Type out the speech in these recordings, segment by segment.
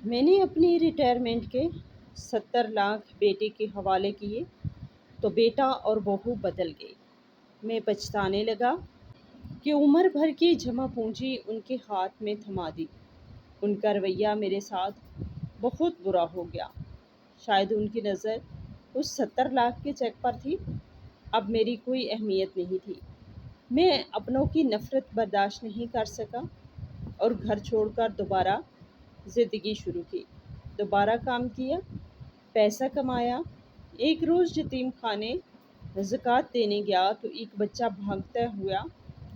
میں نے اپنی ریٹائرمنٹ کے 70 لاکھ بیٹے کے حوالے کیے تو بیٹا اور بہو بدل گئی۔ میں پچھتانے لگا کہ عمر بھر کی جمع پونجی ان کے ہاتھ میں تھما دی۔ ان کا رویہ میرے ساتھ بہت برا ہو گیا۔ شاید ان کی نظر اس 70 لاکھ کے چیک پر تھی۔ اب میری کوئی اہمیت نہیں تھی۔ میں اپنوں کی نفرت برداشت نہیں کر سکا اور گھر چھوڑ کر دوبارہ زندگی شروع کی۔ دوبارہ کام کیا، پیسہ کمایا۔ ایک روز یتیم خانے زکوٰۃ دینے گیا تو ایک بچہ بھاگتا ہوا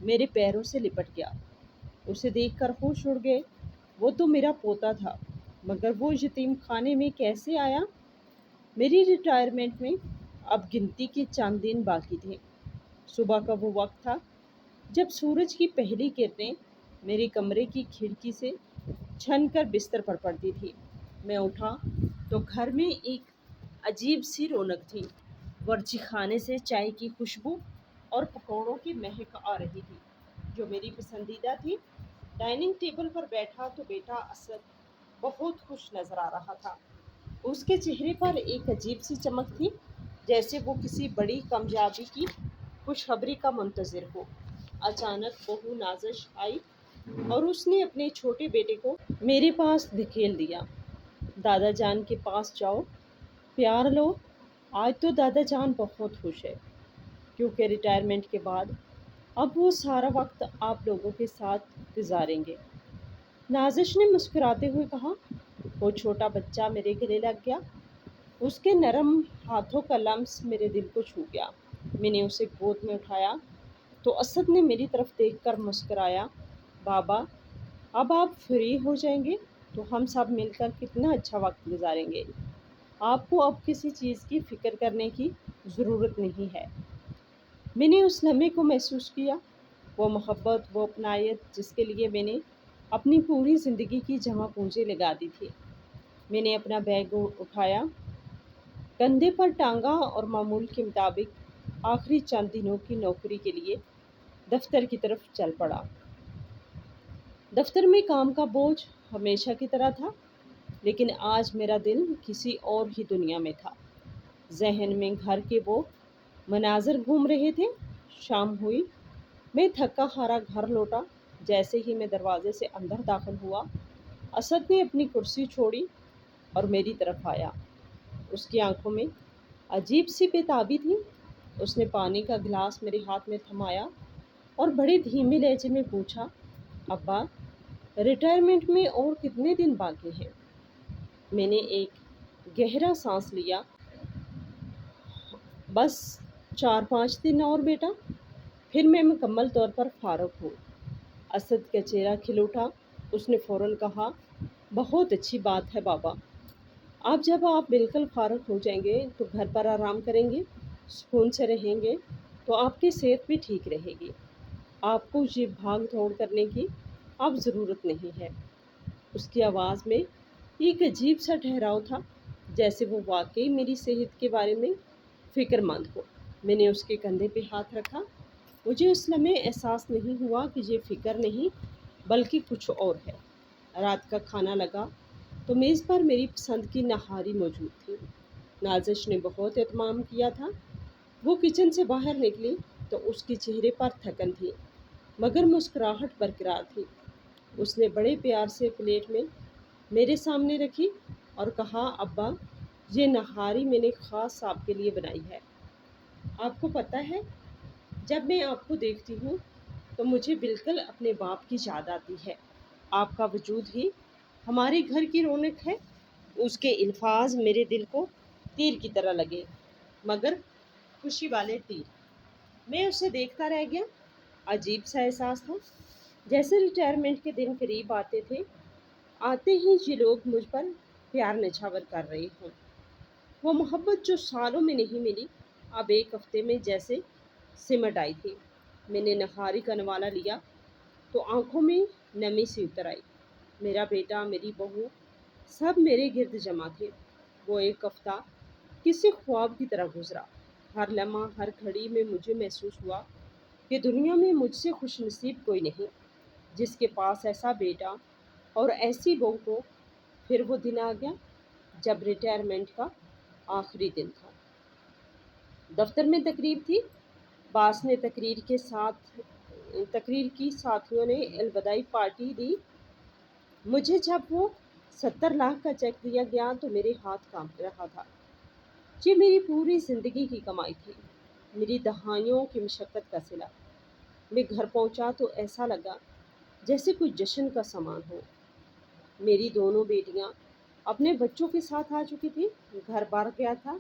میرے پیروں سے لپٹ گیا۔ اسے دیکھ کر ہوش اڑ گئے۔ وہ تو میرا پوتا تھا، مگر وہ یتیم خانے میں کیسے آیا؟ میری ریٹائرمنٹ میں اب گنتی کے چند دن باقی تھے۔ صبح کا وہ وقت تھا جب سورج کی پہلی کرنیں میرے کمرے کی کھڑکی سے چھن کر بستر پر پڑتی تھی۔ میں اٹھا تو گھر میں ایک عجیب سی رونق تھی۔ ورچی خانے سے چائے کی خوشبو اور پکوڑوں کی مہک آ رہی تھی جو میری پسندیدہ تھی۔ ڈائننگ ٹیبل پر بیٹھا تو بیٹا اسد بہت خوش نظر آ رہا تھا۔ اس کے چہرے پر ایک عجیب سی چمک تھی، جیسے وہ کسی بڑی کامیابی کی خوشخبری کا منتظر ہو۔ اچانک بہو نازش آئی اور اس نے اپنے چھوٹے بیٹے کو میرے پاس دھکیل دیا۔ دادا جان کے پاس جاؤ، پیار لو۔ آج تو دادا جان بہت خوش ہے کیونکہ ریٹائرمنٹ کے بعد اب وہ سارا وقت آپ لوگوں کے ساتھ گزاریں گے۔ نازش نے مسکراتے ہوئے کہا۔ وہ چھوٹا بچہ میرے گلے لگ گیا۔ اس کے نرم ہاتھوں کا لمس میرے دل کو چھو گیا۔ میں نے اسے گود میں اٹھایا تو اسد نے میری طرف دیکھ کر مسکرایا۔ بابا، اب آپ فری ہو جائیں گے تو ہم سب مل کر کتنا اچھا وقت گزاریں گے۔ آپ کو اب کسی چیز کی فکر کرنے کی ضرورت نہیں ہے۔ میں نے اس لمحے کو محسوس کیا، وہ محبت، وہ اپنائیت جس کے لیے میں نے اپنی پوری زندگی کی جمع پونجی لگا دی تھی۔ میں نے اپنا بیگ اٹھایا، کندھے پر ٹانگا اور معمول کے مطابق آخری چند دنوں کی نوکری کے لیے دفتر کی طرف چل پڑا۔ دفتر میں کام کا بوجھ ہمیشہ کی طرح تھا، لیکن آج میرا دل کسی اور ہی دنیا میں تھا۔ ذہن میں گھر کے وہ مناظر گھوم رہے تھے۔ شام ہوئی، میں تھکا ہارا گھر لوٹا۔ جیسے ہی میں دروازے سے اندر داخل ہوا، اسد نے اپنی کرسی چھوڑی اور میری طرف آیا۔ اس کی آنکھوں میں عجیب سی بے تابی تھی۔ اس نے پانی کا گلاس میرے ہاتھ میں تھمایا اور بڑے دھیمے لہجے میں پوچھا، ابا، ریٹائرمنٹ میں اور کتنے دن باقی ہیں؟ میں نے ایک گہرا سانس لیا۔ بس 4-5 دن اور بیٹا، پھر میں مکمل طور پر فارغ ہوں۔ اسد کا چہرہ کھل اٹھا۔ اس نے فوراً کہا، بہت اچھی بات ہے بابا۔ اب جب آپ بالکل فارغ ہو جائیں گے تو گھر پر آرام کریں گے، سکون سے رہیں گے تو آپ کی صحت بھی ٹھیک رہے گی۔ آپ کو یہ بھاگ دوڑ کرنے کی اب ضرورت نہیں ہے۔ اس کی آواز میں ایک عجیب سا ٹھہراؤ تھا، جیسے وہ واقعی میری صحت کے بارے میں فکر مند ہو۔ میں نے اس کے کندھے پہ ہاتھ رکھا۔ مجھے اس لمحے احساس نہیں ہوا کہ یہ فکر نہیں بلکہ کچھ اور ہے۔ رات کا کھانا لگا تو میز پر میری پسند کی نہاری موجود تھی۔ نازش نے بہت اہتمام کیا تھا۔ وہ کچن سے باہر نکلی تو اس کے چہرے پر تھکن تھی، مگر مسکراہٹ برقرار تھی۔ اس نے بڑے پیار سے پلیٹ میں میرے سامنے رکھی اور کہا، ابا، یہ نہاری میں نے خاص آپ کے لیے بنائی ہے۔ آپ کو پتہ ہے، جب میں آپ کو دیکھتی ہوں تو مجھے بالکل اپنے باپ کی یاد آتی ہے۔ آپ کا وجود ہی ہمارے گھر کی رونق ہے۔ اس کے الفاظ میرے دل کو تیر کی طرح لگے، مگر خوشی والے تیر۔ میں اسے دیکھتا رہ گیا۔ عجیب سا احساس تھا، جیسے ریٹائرمنٹ کے دن قریب آتے تھے، آتے ہی یہ لوگ مجھ پر پیار نچھاور کر رہے ہوں۔ وہ محبت جو سالوں میں نہیں ملی، اب ایک ہفتے میں جیسے سمٹ آئی تھی۔ میں نے نہاری کا نوالا لیا تو آنکھوں میں نمی سی اتر آئی۔ میرا بیٹا، میری بہو، سب میرے گرد جمع تھے۔ وہ ایک ہفتہ کسی خواب کی طرح گزرا۔ ہر لمحہ، ہر گھڑی میں مجھے محسوس ہوا کہ دنیا میں مجھ سے خوش نصیب کوئی نہیں جس کے پاس ایسا بیٹا اور ایسی بہو ہو۔ پھر وہ دن آ گیا جب ریٹائرمنٹ کا آخری دن تھا۔ دفتر میں تقریب تھی۔ باس نے تقریر کی، ساتھیوں نے الوداعی پارٹی دی۔ مجھے جب وہ 70 لاکھ کا چیک دیا گیا تو میرے ہاتھ کانپ رہا تھا۔ یہ میری پوری زندگی کی کمائی تھی، میری دہائیوں کی مشقت کا صلہ۔ میں گھر پہنچا تو ایسا لگا جیسے کوئی جشن کا سامان ہو۔ میری دونوں بیٹیاں اپنے بچوں کے ساتھ آ چکی تھیں۔ گھر بھر گیا تھا۔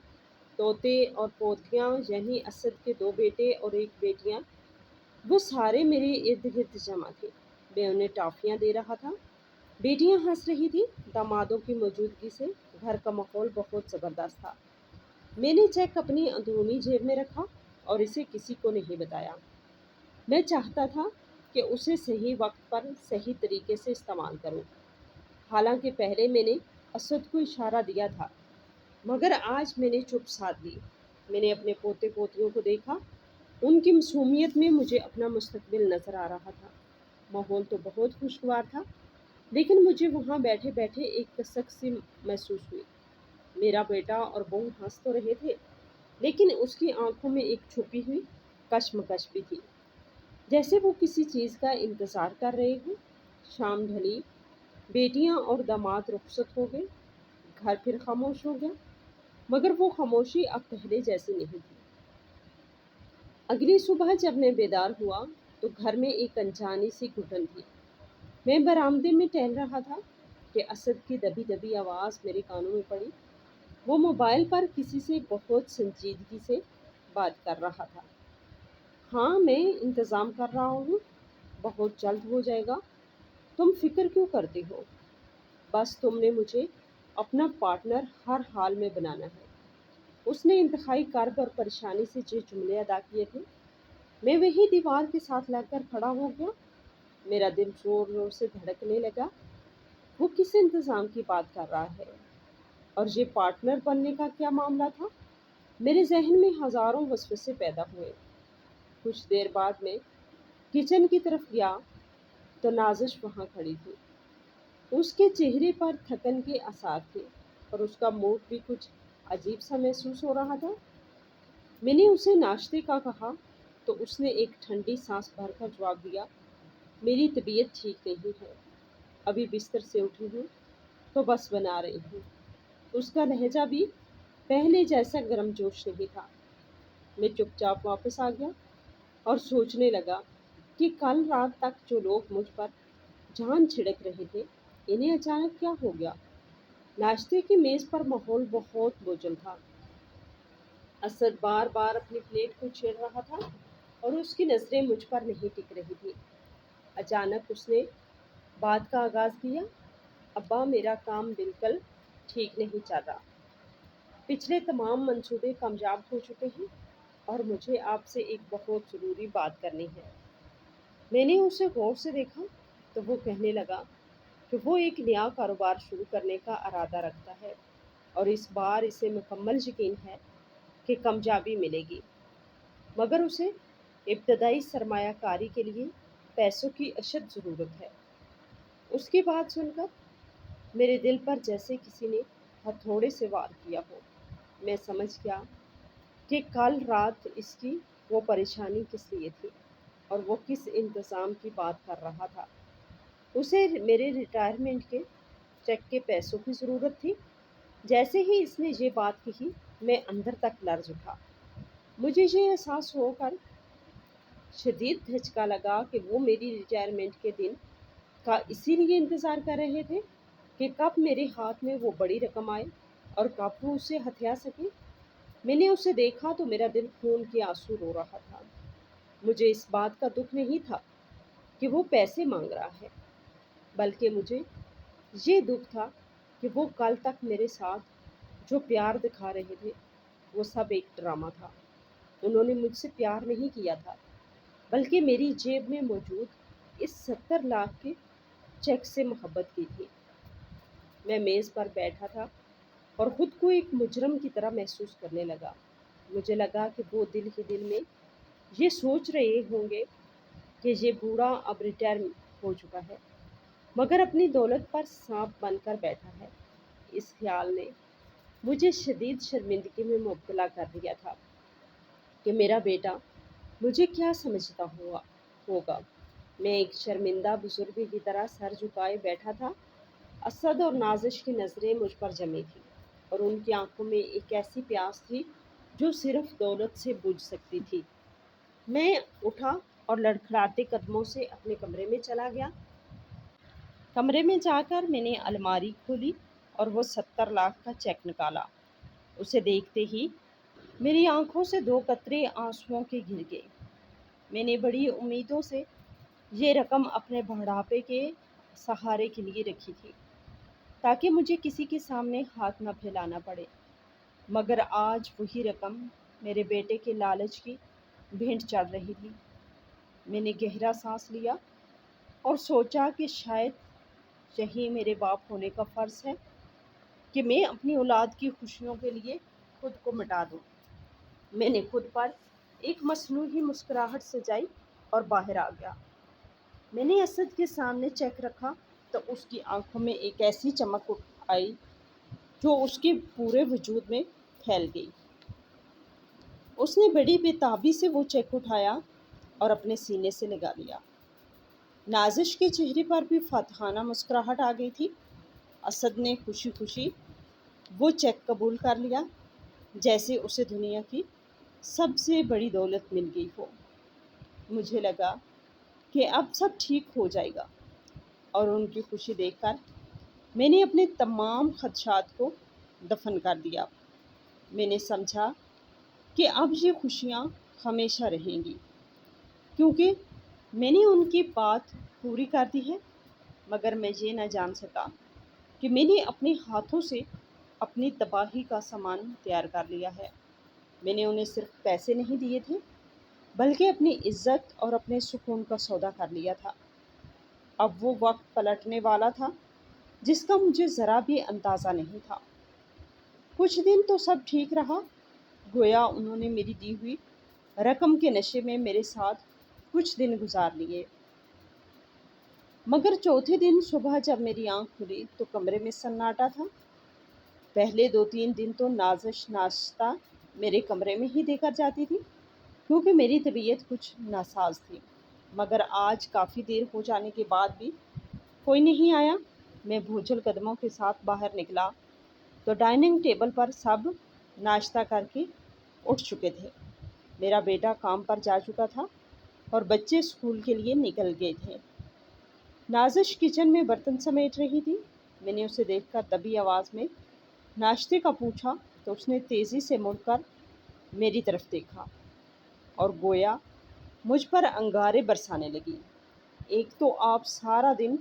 طوطے اور پوتیاں، یعنی اسد کے 2 بیٹے اور 1 بیٹیاں، وہ سارے میرے ارد گرد جمع تھے۔ میں انہیں ٹافیاں دے رہا تھا۔ بیٹیاں ہنس رہی تھیں۔ دامادوں کی موجودگی سے گھر کا ماحول بہت زبردست تھا۔ میں نے چیک اپنی اندرونی جیب میں رکھا اور اسے کسی کو نہیں بتایا۔ میں چاہتا تھا کہ اسے صحیح وقت پر صحیح طریقے سے استعمال کروں۔ حالانکہ پہلے میں نے اسد کو اشارہ دیا تھا، مگر آج میں نے چپ سادھ لی۔ میں نے اپنے پوتے پوتیوں کو دیکھا۔ ان کی معصومیت میں مجھے اپنا مستقبل نظر آ رہا تھا۔ ماحول تو بہت خوشگوار تھا، لیکن مجھے وہاں بیٹھے بیٹھے ایک کسک سی محسوس ہوئی۔ میرا بیٹا اور بہو ہنس تو رہے تھے، لیکن اس کی آنکھوں میں ایک چھپی ہوئی کشمکش بھی تھی، جیسے وہ کسی چیز کا انتظار کر رہے ہوں۔ شام ڈھلی، بیٹیاں اور داماد رخصت ہو گئے، گھر پھر خاموش ہو گیا، مگر وہ خاموشی اب پہلے جیسی نہیں تھی۔ اگلی صبح جب میں بیدار ہوا تو گھر میں ایک انجانی سی گھٹن تھی۔ میں برآمدے میں ٹہل رہا تھا کہ اسد کی دبی دبی آواز میرے کانوں میں پڑی۔ وہ موبائل پر کسی سے بہت سنجیدگی سے بات کر رہا تھا۔ ہاں، میں انتظام کر رہا ہوں، بہت جلد ہو جائے گا۔ تم فکر کیوں کرتے ہو؟ بس تم نے مجھے اپنا پارٹنر ہر حال میں بنانا ہے۔ اس نے انتہائی کرب اور پریشانی سے جو جملے ادا کیے تھے، میں وہی دیوار کے ساتھ لگ کر کھڑا ہو گیا۔ میرا دل زور زور سے دھڑکنے لگا۔ وہ کس انتظام کی بات کر رہا ہے؟ اور یہ پارٹنر بننے کا کیا معاملہ تھا؟ میرے ذہن میں ہزاروں وسوسے پیدا ہوئے۔ کچھ دیر بعد میں کچن کی طرف گیا تو نازش وہاں کھڑی تھی۔ اس کے چہرے پر تھکن کے آثار تھے اور اس کا موڈ بھی کچھ عجیب سا محسوس ہو رہا تھا۔ میں نے اسے ناشتے کا کہا تو اس نے ایک ٹھنڈی سانس بھر کر جواب دیا، میری طبیعت ٹھیک نہیں ہے، ابھی بستر سے اٹھی ہوں تو بس بنا رہی ہوں۔ اس کا لہجہ بھی پہلے جیسا گرم جوش نہیں تھا۔ میں چپ چاپ واپس آ گیا اور سوچنے لگا کہ کل رات تک جو لوگ مجھ پر جان چھڑک رہے تھے، انہیں اچانک کیا ہو گیا؟ ناشتے کی میز پر ماحول بہت بوجھل تھا۔ اسد بار بار اپنی پلیٹ کو چھیڑ رہا تھا اور اس کی نظریں مجھ پر نہیں ٹک رہی تھی۔ اچانک اس نے بات کا آغاز کیا، ابا، میرا کام بالکل ٹھیک نہیں چل رہا۔ پچھلے تمام منصوبے کامیاب ہو چکے ہیں اور مجھے آپ سے ایک بہت ضروری بات کرنی ہے۔ میں نے اسے غور سے دیکھا تو وہ کہنے لگا کہ وہ ایک نیا کاروبار شروع کرنے کا ارادہ رکھتا ہے اور اس بار اسے مکمل یقین ہے کہ کامیابی ملے گی، مگر اسے ابتدائی سرمایہ کاری کے لیے پیسوں کی اشد ضرورت ہے۔ اس کی بات سن کر میرے دل پر جیسے کسی نے ہتھوڑے سے وار کیا ہو۔ میں سمجھ گیا کہ کل رات اس کی وہ پریشانی کس لیے تھی اور وہ کس انتظام کی بات کر رہا تھا۔ اسے میرے ریٹائرمنٹ کے چیک کے پیسوں کی ضرورت تھی۔ جیسے ہی اس نے یہ بات کہی، میں اندر تک لرز اٹھا۔ مجھے یہ احساس ہو کر شدید دھچکا لگا کہ وہ میری ریٹائرمنٹ کے دن کا اسی لیے انتظار کر رہے تھے کہ کب میرے ہاتھ میں وہ بڑی رقم آئے اور کب وہ اسے ہتھیا سکے۔ میں نے اسے دیکھا تو میرا دل خون کے آنسو رو رہا تھا۔ مجھے اس بات کا دکھ نہیں تھا کہ وہ پیسے مانگ رہا ہے، بلکہ مجھے یہ دکھ تھا کہ وہ کل تک میرے ساتھ جو پیار دکھا رہے تھے، وہ سب ایک ڈرامہ تھا۔ انہوں نے مجھ سے پیار نہیں کیا تھا، بلکہ میری جیب میں موجود اس 70 لاکھ کے چیک سے محبت کی تھی۔ میں میز پر بیٹھا تھا اور خود کو ایک مجرم کی طرح محسوس کرنے لگا۔ مجھے لگا کہ وہ دل ہی دل میں یہ سوچ رہے ہوں گے کہ یہ بوڑھا اب ریٹائر ہو چکا ہے مگر اپنی دولت پر سانپ بن کر بیٹھا ہے۔ اس خیال نے مجھے شدید شرمندگی میں مبتلا کر دیا تھا کہ میرا بیٹا مجھے کیا سمجھتا ہوگا۔ میں ایک شرمندہ بزرگ کی طرح سر جھکائے بیٹھا تھا۔ اسد اور نازش کی نظریں مجھ پر جمی تھیں اور ان کی آنکھوں میں ایک ایسی پیاس تھی جو صرف دولت سے بجھ سکتی تھی۔ میں اٹھا اور لڑکھڑاتے قدموں سے اپنے کمرے میں چلا گیا۔ کمرے میں جا کر میں نے الماری کھولی اور وہ 70 لاکھ کا چیک نکالا۔ اسے دیکھتے ہی میری آنکھوں سے 2 قطرے آنسوؤں کے گر گئے۔ میں نے بڑی امیدوں سے یہ رقم اپنے بڑھاپے کے سہارے کے لیے رکھی تھی تاکہ مجھے کسی کے سامنے ہاتھ نہ پھیلانا پڑے، مگر آج وہی رقم میرے بیٹے کے لالچ کی بھینٹ چڑھ رہی تھی۔ میں نے گہرا سانس لیا اور سوچا کہ شاید یہی میرے باپ ہونے کا فرض ہے کہ میں اپنی اولاد کی خوشیوں کے لیے خود کو مٹا دوں۔ میں نے خود پر ایک مصنوعی مسکراہٹ سجائی اور باہر آ گیا۔ میں نے اسد کے سامنے چیک رکھا تو اس کی آنکھوں میں ایک ایسی چمک آئی جو اس کے پورے وجود میں پھیل گئی۔ اس نے بڑی بے تابی سے وہ چیک اٹھایا اور اپنے سینے سے لگا لیا۔ نازش کے چہرے پر بھی فاتحانہ مسکراہٹ آ گئی تھی۔ اسد نے خوشی خوشی وہ چیک قبول کر لیا جیسے اسے دنیا کی سب سے بڑی دولت مل گئی ہو۔ مجھے لگا کہ اب سب ٹھیک ہو جائے گا اور ان کی خوشی دیکھ کر میں نے اپنے تمام خدشات کو دفن کر دیا۔ میں نے سمجھا کہ اب یہ خوشیاں ہمیشہ رہیں گی کیونکہ میں نے ان کی بات پوری کر دی ہے، مگر میں یہ نہ جان سکا کہ میں نے اپنے ہاتھوں سے اپنی تباہی کا سامان تیار کر لیا ہے۔ میں نے انہیں صرف پیسے نہیں دیے تھے بلکہ اپنی عزت اور اپنے سکون کا سودا کر لیا تھا۔ اب وہ وقت پلٹنے والا تھا جس کا مجھے ذرا بھی اندازہ نہیں تھا۔ کچھ دن تو سب ٹھیک رہا، گویا انہوں نے میری دی ہوئی رقم کے نشے میں میرے ساتھ کچھ دن گزار لیے۔ مگر چوتھے دن صبح جب میری آنکھ کھلی تو کمرے میں سناٹا تھا۔ پہلے 2-3 دن تو نازش ناشتہ میرے کمرے میں ہی دے کر جاتی تھی کیونکہ میری طبیعت کچھ ناساز تھی، مگر آج کافی دیر ہو جانے کے بعد بھی کوئی نہیں آیا۔ میں بوجھل قدموں کے ساتھ باہر نکلا تو ڈائننگ ٹیبل پر سب ناشتہ کر کے اٹھ چکے تھے۔ میرا بیٹا کام پر جا چکا تھا اور بچے اسکول کے لیے نکل گئے تھے۔ نازش کچن میں برتن سمیٹ رہی تھی۔ میں نے اسے دیکھ کر دبی آواز میں ناشتے کا پوچھا تو اس نے تیزی سے مڑ کر میری طرف دیکھا اور گویا مجھ پر انگارے برسانے لگی۔ ایک تو آپ سارا دن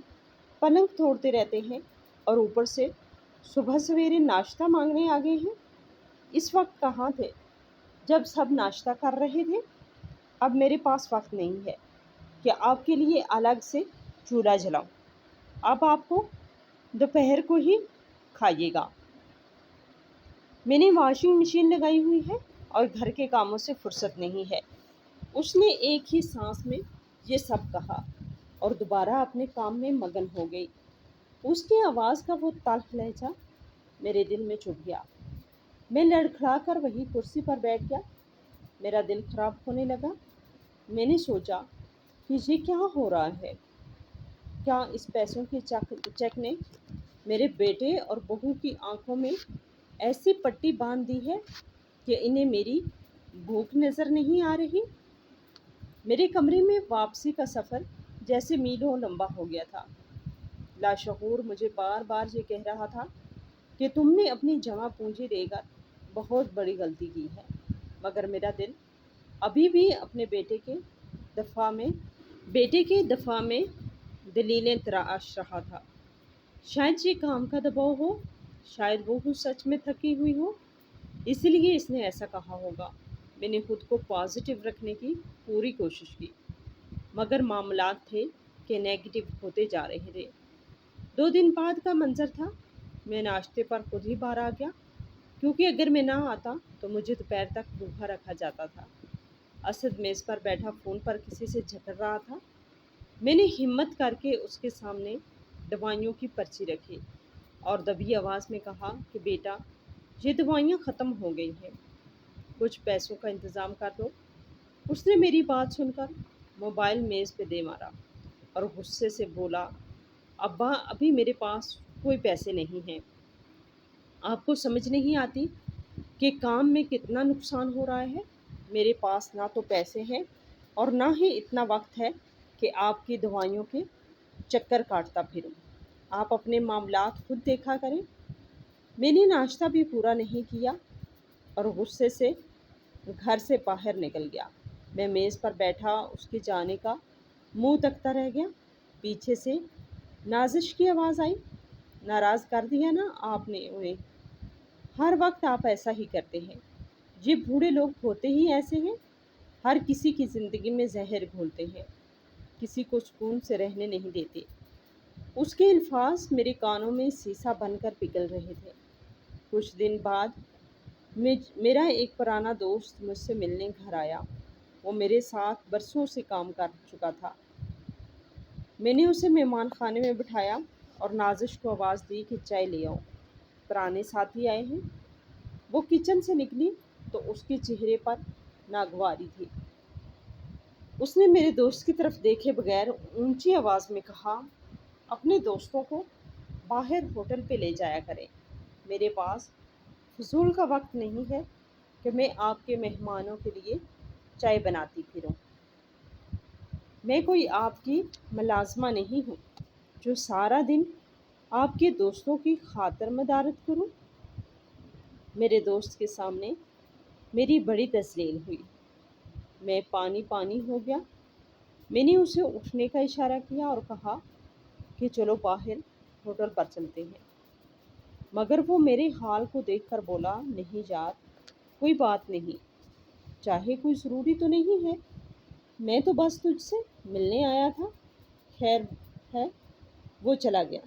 پلنگ توڑتے رہتے ہیں اور اوپر سے صبح سویرے ناشتہ مانگنے آ گئے ہیں۔ اس وقت کہاں تھے جب سب ناشتہ کر رہے تھے؟ اب میرے پاس وقت نہیں ہے کہ آپ کے لیے الگ سے چولہا جلاؤں۔ اب آپ کو دوپہر کو ہی کھائیے گا۔ میں نے واشنگ مشین لگائی ہوئی ہے اور گھر کے کاموں سے فرصت نہیں ہے۔ اس نے ایک ہی سانس میں یہ سب کہا اور دوبارہ اپنے کام میں مگن ہو گئی۔ اس کی آواز کا وہ تلخ لہجہ میرے دل میں چبھ گیا۔ میں لڑکھڑا کر وہی کرسی پر بیٹھ گیا۔ میرا دل خراب ہونے لگا۔ میں نے سوچا کہ یہ کیا ہو رہا ہے؟ کیا اس پیسوں کے چیک نے میرے بیٹے اور بہو کی آنکھوں میں ایسی پٹی باندھ دی ہے کہ انہیں میری بھوک نظر نہیں آ رہی؟ میرے کمرے میں واپسی کا سفر جیسے میلوں لمبا ہو گیا تھا۔ لاشعور مجھے بار بار یہ کہہ رہا تھا کہ تم نے اپنی جمع پونجی دے کر بہت بڑی غلطی کی ہے، مگر میرا دل ابھی بھی اپنے بیٹے کے دفاع میں دلیلیں تراش رہا تھا۔ شاید یہ کام کا دباؤ ہو، شاید وہ سچ میں تھکی ہوئی ہو، اس لیے اس نے ایسا کہا ہوگا۔ میں نے خود کو پازیٹیو رکھنے کی پوری کوشش کی، مگر معاملات تھے کہ نیگیٹو ہوتے جا رہے تھے۔ 2 دن بعد کا منظر تھا۔ میں ناشتے پر خود ہی باہر آ گیا کیونکہ اگر میں نہ آتا تو مجھے دوپہر تک بھوکا رکھا جاتا تھا۔ اسد میز پر بیٹھا فون پر کسی سے جھگڑ رہا تھا۔ میں نے ہمت کر کے اس کے سامنے دوائیوں کی پرچی رکھی اور دبی آواز میں کہا کہ بیٹا یہ دوائیاں ختم ہو گئی ہیں، کچھ پیسوں کا انتظام کر دو۔ اس نے میری بات سن کر موبائل میز پہ دے مارا اور غصے سے بولا، ابا ابھی میرے پاس کوئی پیسے نہیں ہیں، آپ کو سمجھ نہیں آتی کہ کام میں کتنا نقصان ہو رہا ہے؟ میرے پاس نہ تو پیسے ہیں اور نہ ہی اتنا وقت ہے کہ آپ کی دوائیوں کے چکر کاٹتا پھروں۔ آپ اپنے معاملات خود دیکھا کریں۔ میں نے ناشتہ بھی پورا نہیں کیا اور غصے سے گھر سے باہر نکل گیا۔ میں میز پر بیٹھا اس کے جانے کا منہ تکتا رہ گیا۔ پیچھے سے نازش کی آواز آئی، ناراض کر دیا نا آپ نے انہیں؟ ہر وقت آپ ایسا ہی کرتے ہیں، یہ بوڑھے لوگ ہوتے ہی ایسے ہیں، ہر کسی کی زندگی میں زہر گھولتے ہیں، کسی کو سکون سے رہنے نہیں دیتے۔ اس کے الفاظ میرے کانوں میں سیسا بن کر پگھل رہے تھے۔ کچھ دن بعد میرا ایک پرانا دوست مجھ سے ملنے گھر آیا۔ وہ میرے ساتھ برسوں سے کام کر چکا تھا۔ میں نے اسے مہمان خانے میں بٹھایا اور نازش کو آواز دی کہ چائے لے آؤ، پرانے ساتھی آئے ہیں۔ وہ کچن سے نکلی تو اس کے چہرے پر ناگواری تھی۔ اس نے میرے دوست کی طرف دیکھے بغیر اونچی آواز میں کہا، اپنے دوستوں کو باہر ہوٹل پہ لے جایا کریں، میرے پاس فضول کا وقت نہیں ہے کہ میں آپ کے مہمانوں کے لیے چائے بناتی پھروں۔ میں کوئی آپ کی ملازمہ نہیں ہوں جو سارا دن آپ کے دوستوں کی خاطر مدارت کروں۔ میرے دوست کے سامنے میری بڑی تذلیل ہوئی۔ میں پانی پانی ہو گیا۔ میں نے اسے اٹھنے کا اشارہ کیا اور کہا کہ چلو باہر ہوٹل پر چلتے ہیں، مگر وہ میرے حال کو دیکھ کر بولا، نہیں یار، کوئی بات نہیں، چاہے کوئی ضروری تو نہیں ہے، میں تو بس تجھ سے ملنے آیا تھا۔ خیر ہے۔ وہ چلا گیا،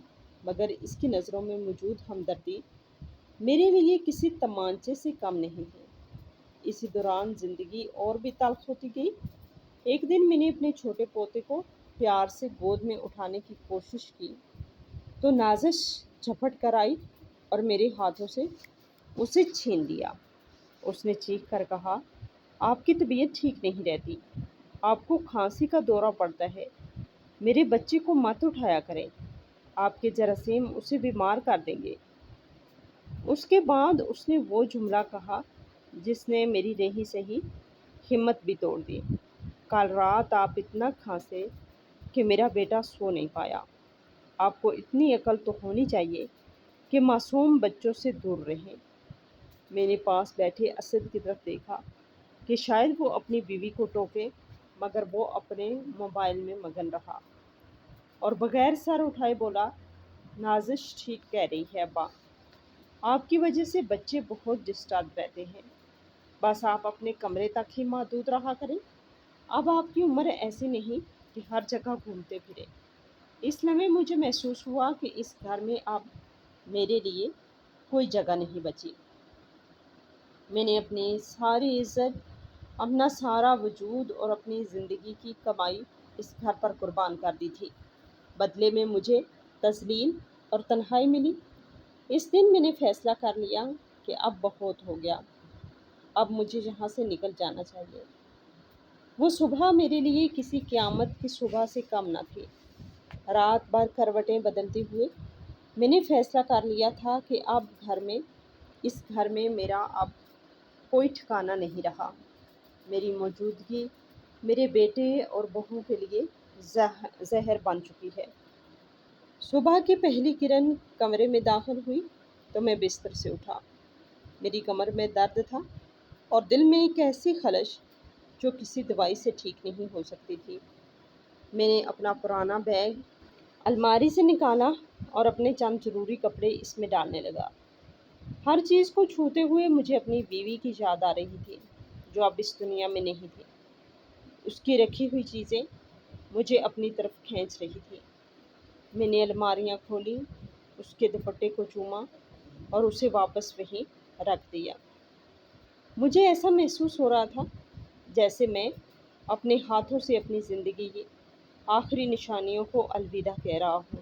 مگر اس کی نظروں میں موجود ہمدردی میرے لیے کسی تمانچے سے کم نہیں ہے۔ اسی دوران زندگی اور بھی تلخ ہوتی گئی۔ ایک دن میں نے اپنے چھوٹے پوتے کو پیار سے گود میں اٹھانے کی کوشش کی تو نازش جھپٹ کر آئی اور میرے ہاتھوں سے اسے چھین لیا۔ اس نے چیخ کر کہا، آپ کی طبیعت ٹھیک نہیں رہتی، آپ کو کھانسی کا دورہ پڑتا ہے، میرے بچے کو مت اٹھایا کریں، آپ کے جراثیم اسے بیمار کر دیں گے۔ اس کے بعد اس نے وہ جملہ کہا جس نے میری رہی سہی ہمت بھی توڑ دی، کل رات آپ اتنا کھانسے کہ میرا بیٹا سو نہیں پایا۔ آپ کو اتنی عقل تو ہونی چاہیے کہ معصوم بچوں سے دور رہیں۔ میں نے پاس بیٹھے اسد کی طرف دیکھا کہ شاید وہ اپنی بیوی کو ٹوکے، مگر وہ اپنے موبائل میں مگن رہا اور بغیر سر اٹھائے بولا، نازش ٹھیک کہہ رہی ہے ابا، آپ کی وجہ سے بچے بہت ڈسٹرب رہتے ہیں، بس آپ اپنے کمرے تک ہی محدود رہا کریں۔ اب آپ کی عمر ایسی نہیں کہ ہر جگہ گھومتے پھریں۔ اس لمحے مجھے محسوس ہوا کہ اس گھر میں اب میرے لیے کوئی جگہ نہیں بچی۔ میں نے اپنی ساری عزت، اپنا سارا وجود اور اپنی زندگی کی کمائی اس گھر پر قربان کر دی تھی۔ بدلے میں مجھے تذلیل اور تنہائی ملی۔ اس دن میں نے فیصلہ کر لیا کہ اب بہت ہو گیا، اب مجھے یہاں سے نکل جانا چاہیے۔ وہ صبح میرے لیے کسی قیامت کی صبح سے کم نہ تھی۔ رات بھر کروٹیں بدلتے ہوئے میں نے فیصلہ کر لیا تھا کہ اب اس گھر میں میرا اب کوئی ٹھکانہ نہیں رہا۔ میری موجودگی میرے بیٹے اور بہو کے لیے زہر بن چکی ہے۔ صبح کی پہلی کرن کمرے میں داخل ہوئی تو میں بستر سے اٹھا۔ میری کمر میں درد تھا اور دل میں ایک ایسی خلش جو کسی دوائی سے ٹھیک نہیں ہو سکتی تھی۔ میں نے اپنا پرانا بیگ الماری سے نکالا اور اپنے چند ضروری کپڑے اس میں ڈالنے لگا۔ ہر چیز کو چھوتے ہوئے مجھے اپنی بیوی کی یاد آ رہی تھی جو اب اس دنیا میں نہیں تھی۔ اس کی رکھی ہوئی چیزیں مجھے اپنی طرف کھینچ رہی تھی۔ میں نے الماریاں کھولیں، اس کے دوپٹے کو چوما اور اسے واپس وہیں رکھ دیا۔ مجھے ایسا محسوس ہو رہا تھا جیسے میں اپنے ہاتھوں سے اپنی زندگی کی آخری نشانیوں کو الوداع کہہ رہا ہوں۔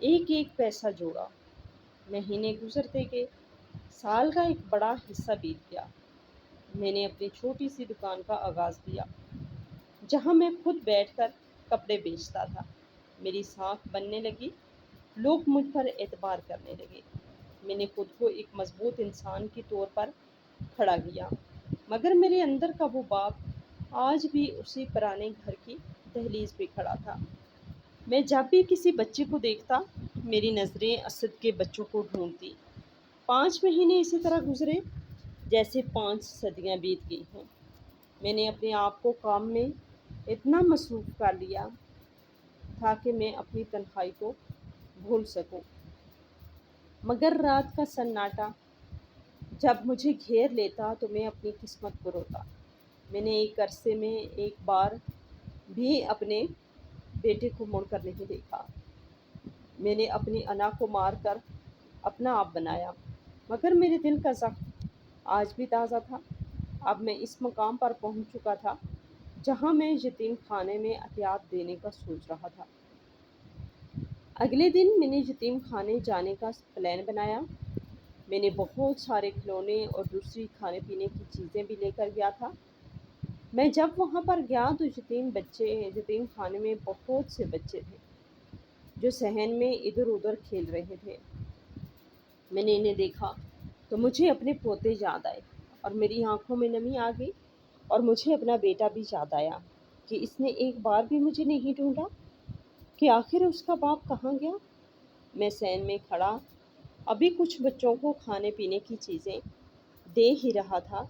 ایک ایک پیسہ جوڑا، مہینے گزرتے گئے، سال کا ایک بڑا حصہ بیت گیا۔ میں نے اپنی چھوٹی سی دکان کا آغاز کیا، جہاں میں خود بیٹھ کر کپڑے بیچتا تھا۔ میری ساکھ بننے لگی، لوگ مجھ پر اعتبار کرنے لگے۔ میں نے خود کو ایک مضبوط انسان کے طور پر کھڑا کیا، مگر میرے اندر کا وہ باپ آج بھی اسی پرانے گھر کی دہلیز پہ کھڑا تھا۔ میں جب بھی کسی بچے کو دیکھتا، میری نظریں اسد کے بچوں کو ڈھونڈتی۔ 5 مہینے اسی طرح گزرے جیسے 5 صدیاں بیت گئی ہوں۔ میں نے اپنے آپ کو کام میں اتنا مصروف کر لیا تھا کہ میں اپنی تنہائی کو بھول سکوں، مگر رات کا سناٹا جب مجھے گھیر لیتا تو میں اپنی قسمت کو روتا۔ میں نے ایک عرصے میں ایک بار بھی اپنے بیٹے کو مڑ کر نہیں دیکھا۔ میں نے اپنی انا کو مار کر اپنا آپ بنایا، مگر میرے دل کا زخم آج بھی تازہ تھا۔ اب میں اس مقام پر پہنچ چکا تھا جہاں میں یتیم خانے میں عطیات دینے کا سوچ رہا تھا۔ اگلے دن میں نے یتیم خانے جانے کا پلان بنایا۔ میں نے بہت سارے کھلونے اور دوسری کھانے پینے کی چیزیں بھی لے کر گیا تھا۔ میں جب وہاں پر گیا تو یتیم خانے میں بہت سے بچے تھے جو صحن میں ادھر ادھر کھیل رہے تھے۔ میں نے انہیں دیکھا تو مجھے اپنے پوتے یاد آئے اور میری آنکھوں میں نمی آ گئی، اور مجھے اپنا بیٹا بھی یاد آیا کہ اس نے ایک بار بھی مجھے نہیں ڈھونڈا، کہ آخر اس کا باپ کہاں گیا۔ میں صحن میں کھڑا ابھی کچھ بچوں کو کھانے پینے کی چیزیں دے ہی رہا تھا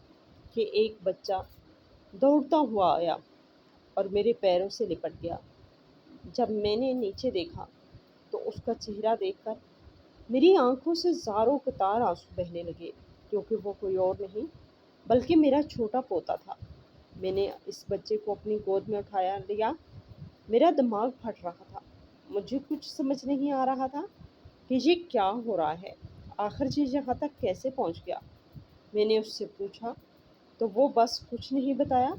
کہ ایک بچہ دوڑتا ہوا آیا اور میرے پیروں سے لپٹ گیا۔ جب میں نے نیچے دیکھا تو اس کا چہرہ دیکھ کر میری آنکھوں سے زاروں قطار آنسو بہنے لگے، کیونکہ وہ کوئی اور نہیں بلکہ میرا چھوٹا پوتا تھا۔ میں نے اس بچے کو اپنی گود میں اٹھایا لیا۔ میرا دماغ پھٹ رہا تھا، مجھے کچھ سمجھ نہیں آ رہا تھا کہ یہ کیا ہو رہا ہے، آخر یہ یہاں تک کیسے پہنچ گیا۔ میں نے اس سے پوچھا تو وہ بس کچھ نہیں بتایا،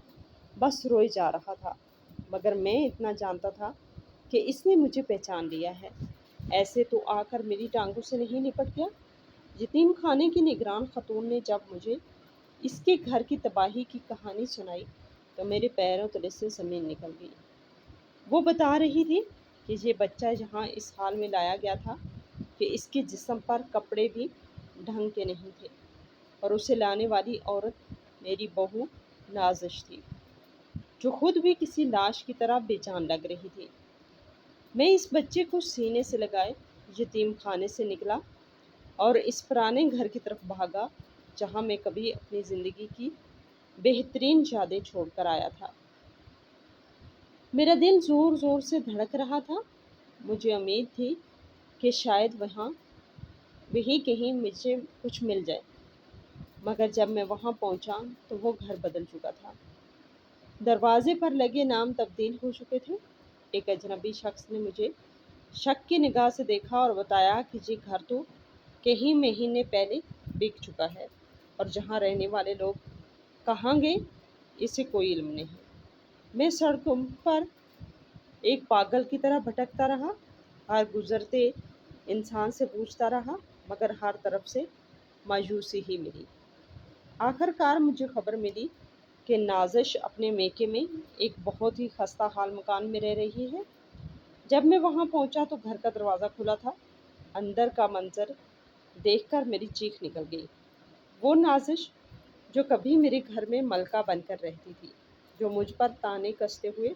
بس روئے جا رہا تھا، مگر میں اتنا جانتا تھا کہ اس نے مجھے پہچان لیا ہے۔ ایسے تو آ کر میری ٹانگوں سے نہیں لپٹ گیا۔ یتیم خانے کی نگران خاتون نے جب مجھے اس کے گھر کی تباہی کی کہانی سنائی تو میرے پیروں تلے سے زمین نکل گئی۔ وہ بتا رہی تھی کہ یہ بچہ یہاں اس حال میں لایا گیا تھا کہ اس کے جسم پر کپڑے بھی ڈھنگ کے نہیں تھے، اور اسے لانے والی عورت میری بہو نازش تھی، جو خود بھی کسی لاش کی طرح بے جان لگ رہی تھی۔ میں اس بچے کو سینے سے لگائے یتیم خانے سے نکلا اور اس پرانے گھر کی طرف بھاگا جہاں میں کبھی اپنی زندگی کی بہترین یادیں چھوڑ کر آیا تھا۔ میرا دل زور زور سے دھڑک رہا تھا۔ مجھے امید تھی کہ شاید وہیں کہیں مجھے کچھ مل جائے، مگر جب میں وہاں پہنچا تو وہ گھر بدل چکا تھا۔ دروازے پر لگے نام تبدیل ہو چکے تھے۔ ایک اجنبی شخص نے مجھے شک کی نگاہ سے دیکھا اور بتایا کہ یہ گھر تو کئی مہینے پہلے بک چکا ہے، اور جہاں رہنے والے لوگ کہاں گئے اسے کوئی علم نہیں۔ میں سڑکوں پر ایک پاگل کی طرح بھٹکتا رہا، ہر گزرتے انسان سے پوچھتا رہا، مگر ہر طرف سے مایوسی ہی ملی۔ آخر کار مجھے خبر ملی کہ نازش اپنے میکے میں ایک بہت ہی خستہ حال مکان میں رہ رہی ہے۔ جب میں وہاں پہنچا تو گھر کا دروازہ کھلا تھا۔ اندر کا منظر دیکھ کر میری چیخ نکل گئی۔ وہ نازش جو کبھی میرے گھر میں ملکہ بن کر رہتی تھی، جو مجھ پر طعنے کستے ہوئے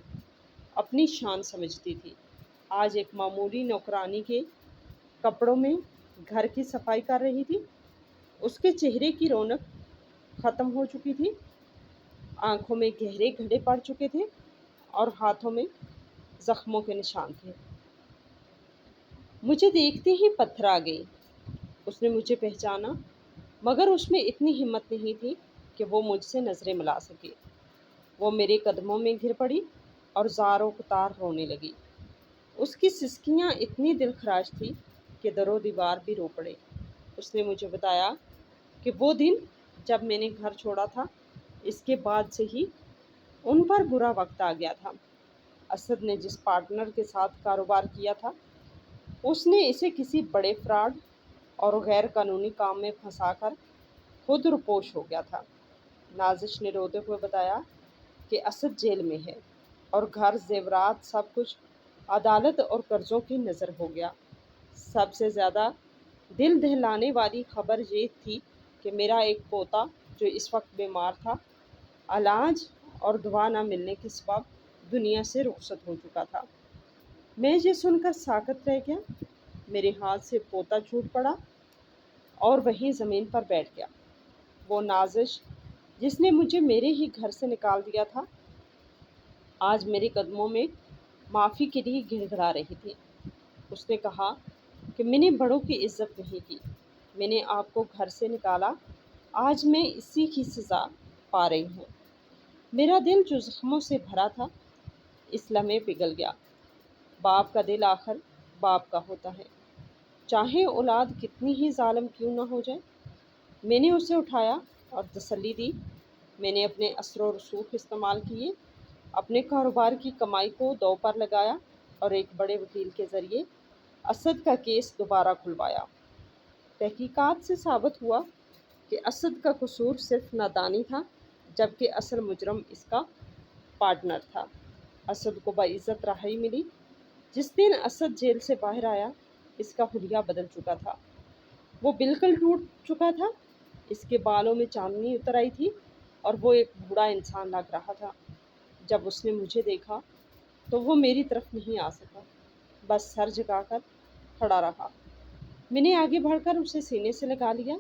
اپنی شان سمجھتی تھی، آج ایک معمولی نوکرانی کے کپڑوں میں گھر کی صفائی کر رہی تھی۔ اس کے چہرے کی رونق ختم ہو چکی تھی، آنکھوں میں گہرے گھڑے پڑ چکے تھے اور ہاتھوں میں زخموں کے نشان تھے۔ مجھے دیکھتے ہی پتھر آ گئی۔ اس نے مجھے پہچانا، مگر اس میں اتنی ہمت نہیں تھی کہ وہ مجھ سے نظریں ملا سکے۔ وہ میرے قدموں میں گر پڑی اور زاروں قطار رونے لگی۔ اس کی سسکیاں اتنی دل خراش تھی کہ در و دیوار بھی رو پڑے۔ اس نے مجھے بتایا کہ وہ دن جب میں نے گھر چھوڑا تھا، اس کے بعد سے ہی ان پر برا وقت آ گیا تھا۔ اسد نے جس پارٹنر کے ساتھ کاروبار کیا تھا، اس نے اسے کسی بڑے فراڈ اور غیر قانونی کام میں پھنسا کر خود روپوش ہو گیا تھا۔ نازش نے روتے ہوئے بتایا کہ اسد جیل میں ہے اور گھر، زیورات، سب کچھ عدالت اور قرضوں کی نظر ہو گیا۔ سب سے زیادہ دل دہلانے والی خبر یہ تھی کہ میرا ایک پوتا جو اس وقت بیمار تھا، علاج اور دوا نہ ملنے کے سبب دنیا سے رخصت ہو چکا تھا۔ میں یہ سن کر ساکت رہ گیا۔ میرے ہاتھ سے پوتا چھوٹ پڑا اور وہیں زمین پر بیٹھ گیا۔ وہ نازش جس نے مجھے میرے ہی گھر سے نکال دیا تھا، آج میرے قدموں میں معافی کے لیے گڑ گڑا رہی تھی۔ اس نے کہا کہ میں نے بڑوں کی عزت نہیں کی، میں نے آپ کو گھر سے نکالا، آج میں اسی کی سزا پا رہی ہوں۔ میرا دل جو زخموں سے بھرا تھا اس لمحے پگھل گیا۔ باپ کا دل آخر باپ کا ہوتا ہے، چاہے اولاد کتنی ہی ظالم کیوں نہ ہو جائے۔ میں نے اسے اٹھایا اور تسلی دی۔ میں نے اپنے اثر و رسوخ استعمال کیے، اپنے کاروبار کی کمائی کو دو پر لگایا اور ایک بڑے وکیل کے ذریعے اسد کا کیس دوبارہ کھلوایا۔ تحقیقات سے ثابت ہوا کہ اسد کا قصور صرف نادانی تھا، جبکہ اصل مجرم اس کا پارٹنر تھا۔ اسد کو باعزت رہائی ملی۔ جس دن اسد جیل سے باہر آیا، اس کا حلیہ بدل چکا تھا۔ وہ بالکل ٹوٹ چکا تھا، اس کے بالوں میں چاندنی اتر آئی تھی اور وہ ایک بوڑھا انسان لگ رہا تھا۔ جب اس نے مجھے دیکھا تو وہ میری طرف نہیں آ سکا، بس سر جھکا کر کھڑا رہا۔ میں نے آگے بڑھ کر اسے سینے سے لگا لیا۔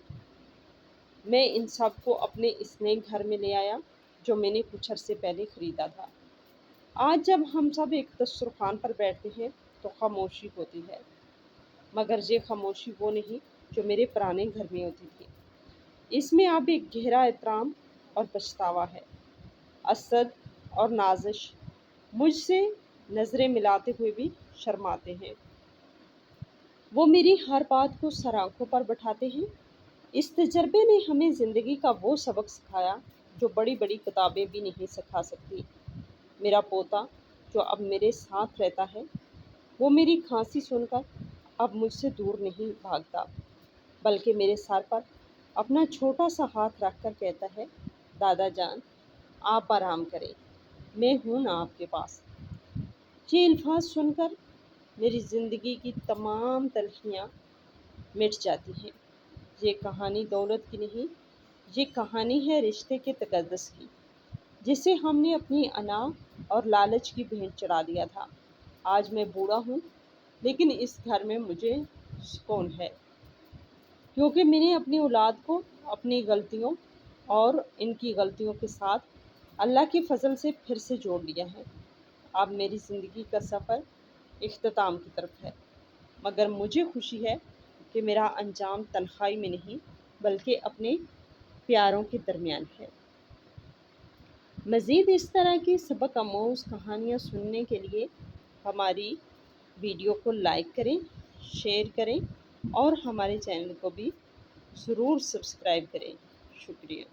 میں ان سب کو اپنے اس نئے گھر میں لے آیا جو میں نے کچھ عرصے پہلے خریدا تھا۔ آج جب ہم سب ایک دسترخوان پر بیٹھتے ہیں تو خاموشی ہوتی ہے، مگر یہ خاموشی وہ نہیں جو میرے پرانے گھر میں ہوتی تھی۔ اس میں اب ایک گہرا احترام اور پچھتاوا ہے۔ اسد اور نازش مجھ سے نظریں ملاتے ہوئے بھی شرماتے ہیں۔ وہ میری ہر بات کو سر آنکھوں پر بٹھاتے ہیں۔ اس تجربے نے ہمیں زندگی کا وہ سبق سکھایا جو بڑی بڑی کتابیں بھی نہیں سکھا سکتی۔ میرا پوتا جو اب میرے ساتھ رہتا ہے، وہ میری کھانسی سن کر اب مجھ سے دور نہیں بھاگتا، بلکہ میرے سر پر اپنا چھوٹا سا ہاتھ رکھ کر کہتا ہے، دادا جان، آپ آرام کریں، میں ہوں نا آپ کے پاس۔ یہ الفاظ سن کر میری زندگی کی تمام تلخیاں مٹ جاتی ہیں۔ یہ کہانی دولت کی نہیں، یہ کہانی ہے رشتے کے تقدس کی، جسے ہم نے اپنی انا اور لالچ کی بھینٹ چڑھا دیا تھا۔ آج میں بوڑھا ہوں، لیکن اس گھر میں مجھے سکون ہے، کیونکہ میں نے اپنی اولاد کو اپنی غلطیوں اور ان کی غلطیوں کے ساتھ اللہ کے فضل سے پھر سے جوڑ لیا ہے۔ اب میری زندگی کا سفر اختتام کی طرف ہے، مگر مجھے خوشی ہے کہ میرا انجام تنہائی میں نہیں بلکہ اپنے پیاروں کے درمیان ہے۔ مزید اس طرح کی سبق آموز کہانیاں سننے کے لیے ہماری ویڈیو کو لائک کریں، شیئر کریں اور ہمارے چینل کو بھی ضرور سبسکرائب کریں۔ شکریہ۔